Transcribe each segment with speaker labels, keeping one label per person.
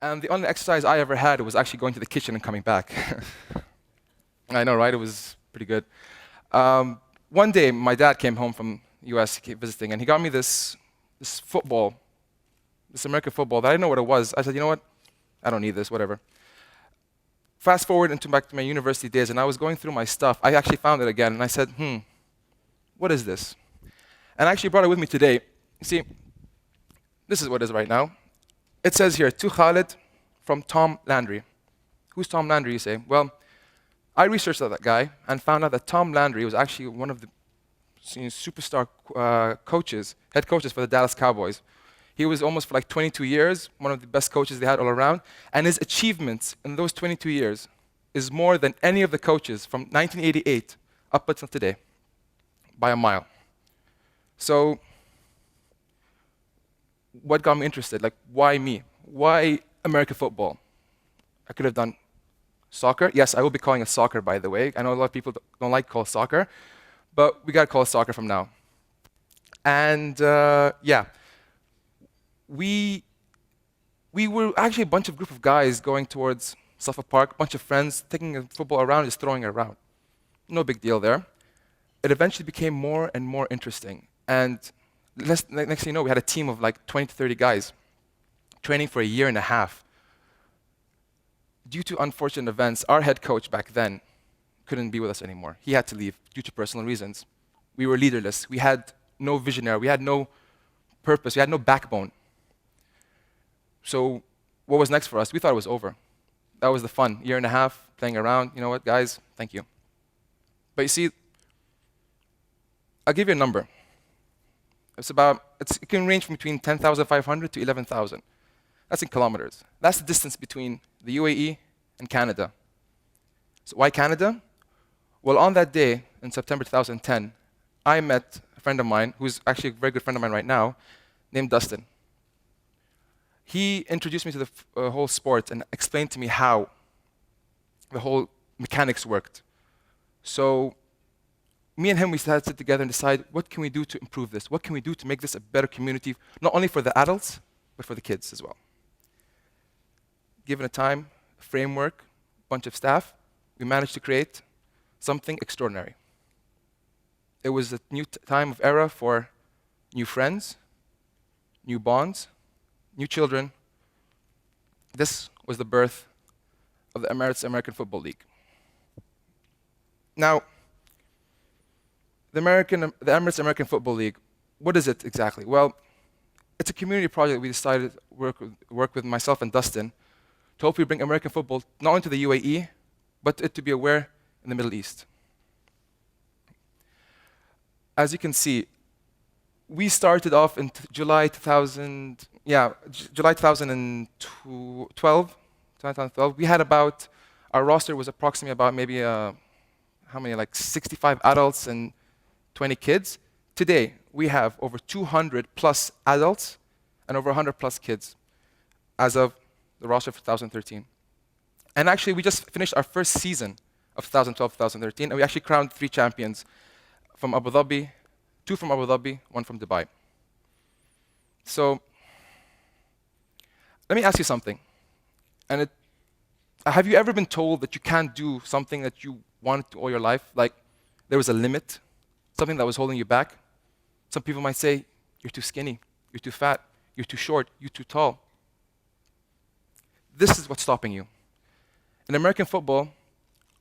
Speaker 1: And the only exercise I ever had was actually going to the kitchen and coming back. I know, right? It was pretty good. One day, my dad came home from US, he came visiting, and he got me this football, this American football that I didn't know what it was. I said, you know what? I don't need this, whatever. Fast forward into back to my university days, and I was going through my stuff. I actually found it again, and I said, what is this? And I actually brought it with me today. You see, this is what it is right now. It says here, to Khalid from Tom Landry. Who's Tom Landry, you say? Well, I researched that guy and found out that Tom Landry was actually one of the superstar coaches, head coaches for the Dallas Cowboys. He was almost for like 22 years, one of the best coaches they had all around. And his achievements in those 22 years is more than any of the coaches from 1988 up until today, by a mile. So, what got me interested? Like, why me? Why American football? I could have done soccer. Yes, I will be calling it soccer, by the way. I know a lot of people don't like to call it soccer, but we got to call it soccer from now. And yeah, we were actually a bunch of group of guys going towards Suffolk Park, a bunch of friends, taking a football around, just throwing it around. No big deal there. It eventually became more and more interesting. And next thing you know, we had a team of like 20 to 30 guys training for a year and a half. Due to unfortunate events, our head coach back then couldn't be with us anymore. He had to leave due to personal reasons. We were leaderless. We had no visionary. We had no purpose. We had no backbone. So what was next for us? We thought it was over. That was the fun. Year and a half, playing around. You know what, guys? Thank you. But you see, I'll give you a number. It can range from between 10,500 to 11,000. That's in kilometers. That's the distance between the UAE and Canada. So why Canada? Well, on that day, in September 2010, I met a friend of mine, who's actually a very good friend of mine right now, named Dustin. He introduced me to the whole sport and explained to me how the whole mechanics worked. So me and him, we had to sit together and decide, what can we do to improve this? What can we do to make this a better community, not only for the adults, but for the kids as well? Given a time, a framework, a bunch of staff, we managed to create something extraordinary. It was a new time of era for new friends, new bonds, new children. This was the birth of the Emirates American Football League. Now, the Emirates American Football League, what is it exactly? Well, it's a community project we decided to work with myself and Dustin to hopefully bring American football not only to the UAE, but it to be aware in the Middle East. As you can see, we started off in July 2012. We had our roster was approximately about maybe, like 65 adults and 20 kids. Today, we have over 200 plus adults and over 100 plus kids as of the roster for 2013. And actually, we just finished our first season of 2012-2013, and we actually crowned 3 champions from Abu Dhabi, 2 from Abu Dhabi, 1 from Dubai. So, let me ask you something. Have you ever been told that you can't do something that you wanted to all your life? Like, there was a limit, something that was holding you back? Some people might say, you're too skinny, you're too fat, you're too short, you're too tall. This is what's stopping you. In American football,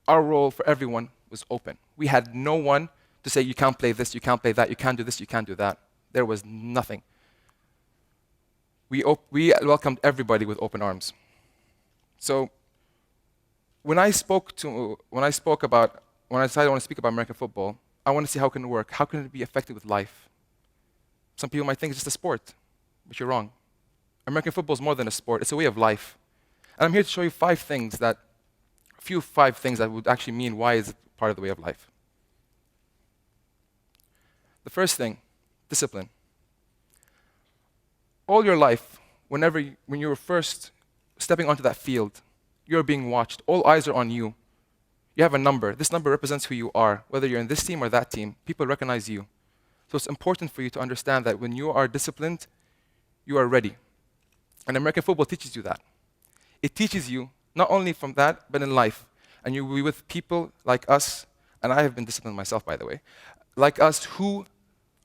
Speaker 1: our role for everyone was open. We had no one to say, you can't play this, you can't play that, you can't do this, you can't do that. There was nothing. We welcomed everybody with open arms. So, when I decided I want to speak about American football, I want to see how it can work. How can it be effective with life? Some people might think it's just a sport, but you're wrong. American football is more than a sport. It's a way of life. And I'm here to show you 5 things that would actually mean why is it part of the way of life. The first thing, discipline. All your life, when you were first stepping onto that field, you're being watched. All eyes are on you. You have a number. This number represents who you are. Whether you're in this team or that team, people recognize you. So it's important for you to understand that when you are disciplined, you are ready. And American football teaches you that. It teaches you not only from that, but in life. And you will be with people like us, and I have been disciplined myself, by the way, like us who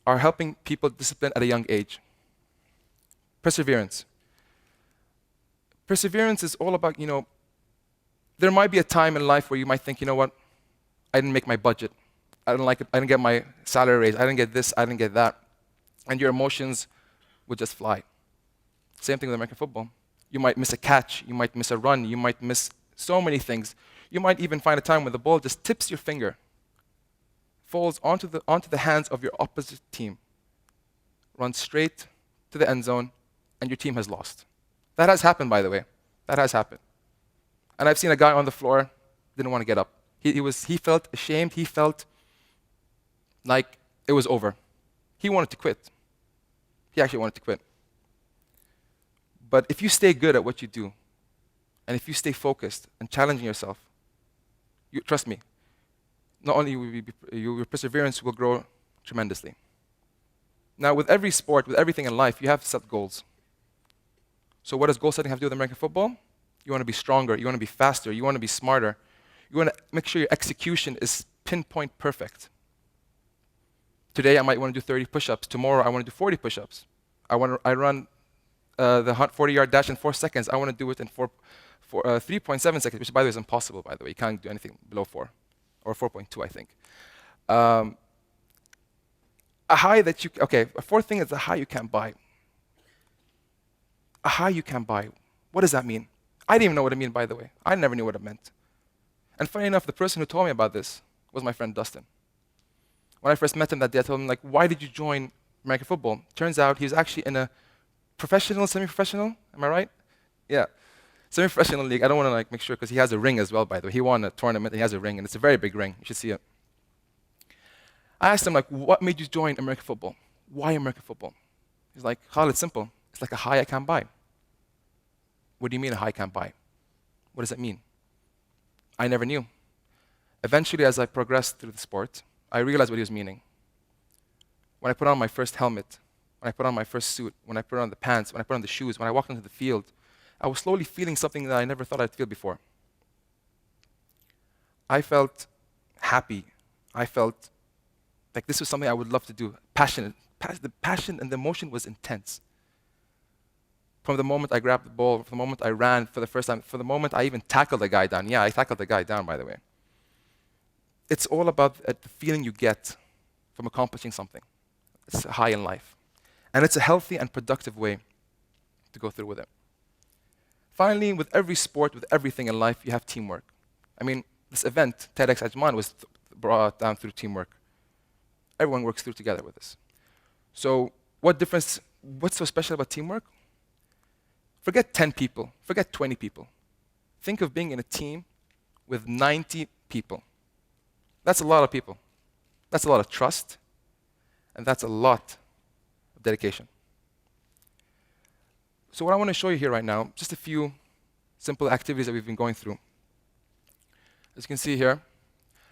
Speaker 1: are helping people discipline at a young age. Perseverance. Perseverance is all about, there might be a time in life where you might think, you know what, I didn't make my budget. I didn't like it. I didn't get my salary raise. I didn't get this. I didn't get that. And your emotions would just fly. Same thing with American football. You might miss a catch. You might miss a run. You might miss so many things. You might even find a time when the ball just tips your finger, falls onto the hands of your opposite team, runs straight to the end zone, and your team has lost. That has happened, by the way. That has happened. And I've seen a guy on the floor, didn't want to get up. He felt ashamed. He felt like it was over. He wanted to quit. He actually wanted to quit. But if you stay good at what you do, and if you stay focused and challenging yourself, trust me, not only will your perseverance will grow tremendously. Now, with every sport, with everything in life, you have to set goals. So what does goal setting have to do with American football? You want to be stronger. You want to be faster. You want to be smarter. You want to make sure your execution is pinpoint perfect. Today, I might want to do 30 push-ups. Tomorrow, I want to do 40 push-ups. I run the 40-yard dash in 4 seconds. I want to do it in 3.7 seconds, which, by the way, is impossible, by the way. You can't do anything below 4, or 4.2, I think. A fourth thing is a high you can't buy. A high you can't buy. What does that mean? I didn't even know what it meant, by the way. I never knew what it meant. And funny enough, the person who told me about this was my friend Dustin. When I first met him that day, I told him, why did you join American football? Turns out he was actually in a professional, semi-professional, am I right? Yeah, semi-professional league. I don't want to make sure, because he has a ring as well, by the way. He won a tournament, and he has a ring, and it's a very big ring. You should see it. I asked him, what made you join American football? Why American football? He's like, Khalid, it's simple. It's like a high I can't buy. What do you mean a high I can't buy? What does that mean? I never knew. Eventually, as I progressed through the sport, I realized what he was meaning. When I put on my first helmet, when I put on my first suit, when I put on the pants, when I put on the shoes, when I walked into the field, I was slowly feeling something that I never thought I'd feel before. I felt happy. I felt like this was something I would love to do. Passionate. The passion and the emotion was intense. From the moment I grabbed the ball, from the moment I ran for the first time, for the moment I even tackled the guy down. Yeah, I tackled the guy down, by the way. It's all about the feeling you get from accomplishing something. It's high in life. And it's a healthy and productive way to go through with it. Finally, with every sport, with everything in life, you have teamwork. I mean, this event, TEDxAjman, was brought down through teamwork. Everyone works through together with this. So what's so special about teamwork? Forget 10 people, forget 20 people. Think of being in a team with 90 people. That's a lot of people. That's a lot of trust, and that's a lot of dedication. So what I want to show you here right now, just a few simple activities that we've been going through. As you can see here,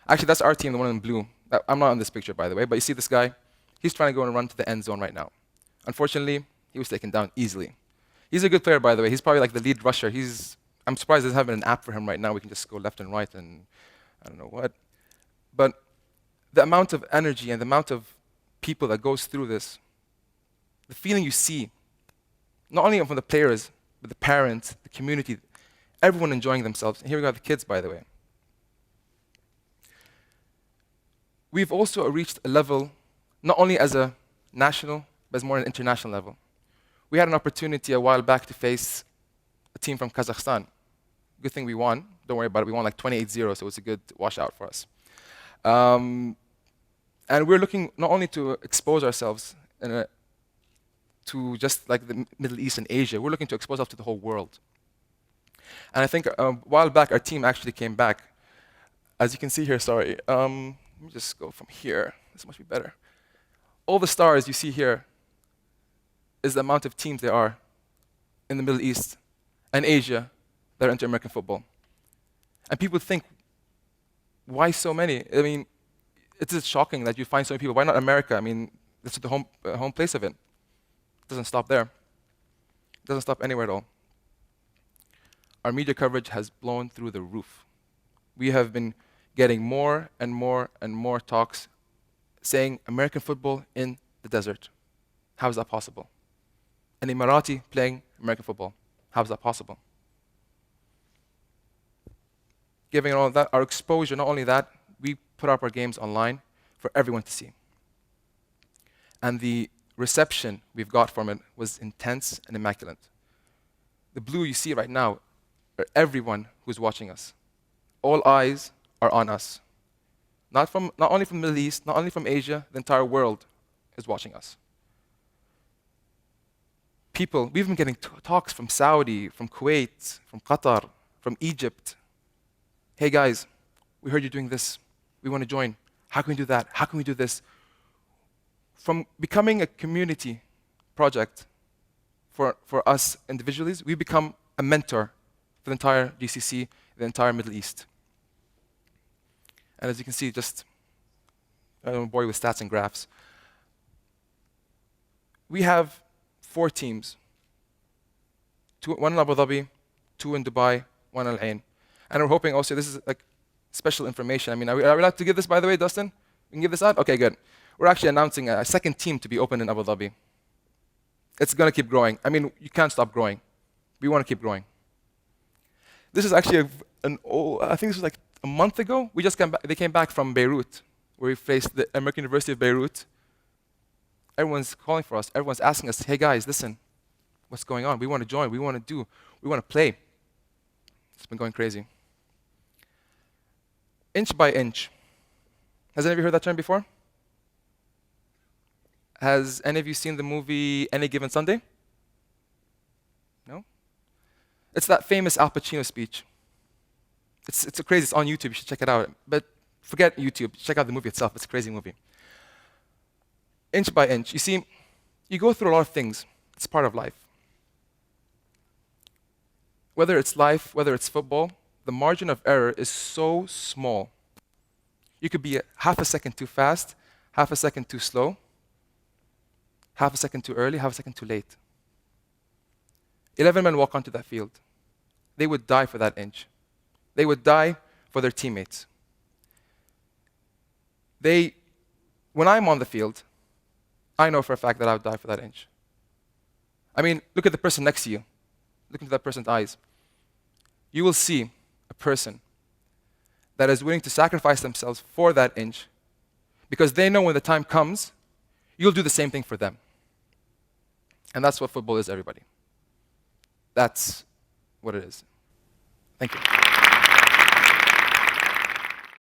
Speaker 1: actually that's our team, the one in blue. I'm not on this picture, by the way, but you see this guy? He's trying to go and run to the end zone right now. Unfortunately, he was taken down easily. He's a good player, by the way. He's probably like the lead rusher. I'm surprised there's having an app for him right now. We can just go left and right and I don't know what. But the amount of energy and the amount of people that goes through this, the feeling you see, not only from the players, but the parents, the community, everyone enjoying themselves. And here we got the kids, by the way. We've also reached a level, not only as a national, but as more an international level. We had an opportunity a while back to face a team from Kazakhstan. Good thing we won. Don't worry about it. We won like 28-0, so it was a good washout for us. And we're looking not only to expose ourselves to just like the Middle East and Asia, we're looking to expose ourselves to the whole world. And I think a while back, our team actually came back. As you can see here, sorry. Let me just go from here. This must be better. All the stars you see here is the amount of teams there are in the Middle East and Asia that are into American football. And people think, why so many? I mean, it's just shocking that you find so many people. Why not America? I mean, This is the home place of it. It doesn't stop there. It doesn't stop anywhere at all. Our media coverage has blown through the roof. We have been getting more and more and more talks saying American football in the desert. How is that possible? An Emirati playing American football. How is that possible? Given all that, our exposure, not only that, we put up our games online for everyone to see. And the reception we've got from it was intense and immaculate. The blue you see right now are everyone who's watching us. All eyes are on us. Not only from the Middle East, not only from Asia, the entire world is watching us. People, we've been getting talks from Saudi, from Kuwait, from Qatar, from Egypt. Hey guys, we heard you're doing this. We want to join. How can we do that? How can we do this? From becoming a community project for us individuals, we become a mentor for the entire GCC, the entire Middle East. And as you can see, just, I don't bore you with stats and graphs. We have 4 teams. 1 in Abu Dhabi, 2 in Dubai, 1 in Al Ain. And we're hoping also, this is like special information. I mean, are we allowed to give this, by the way, Dustin? We can give this out? Okay, good. We're actually announcing a second team to be opened in Abu Dhabi. It's going to keep growing. I mean, you can't stop growing. We want to keep growing. This is actually I think this was like a month ago. They came back from Beirut, where we faced the American University of Beirut. Everyone's calling for us. Everyone's asking us, hey guys, listen, what's going on? We want to join. We want to play. It's been going crazy. Inch by inch. Has any of you heard that term before? Has any of you seen the movie Any Given Sunday? No? It's that famous Al Pacino speech. It's crazy. It's on YouTube. You should check it out. But forget YouTube. Check out the movie itself. It's a crazy movie. Inch by inch. You see, you go through a lot of things. It's part of life. Whether it's life, whether it's football, the margin of error is so small. You could be half a second too fast, half a second too slow, half a second too early, half a second too late. 11 men walk onto that field. They would die for that inch. They would die for their teammates. When I'm on the field, I know for a fact that I would die for that inch. I mean, look at the person next to you. Look into that person's eyes. You will see a person that is willing to sacrifice themselves for that inch because they know when the time comes, you'll do the same thing for them. And that's what football is, everybody. That's what it is. Thank you.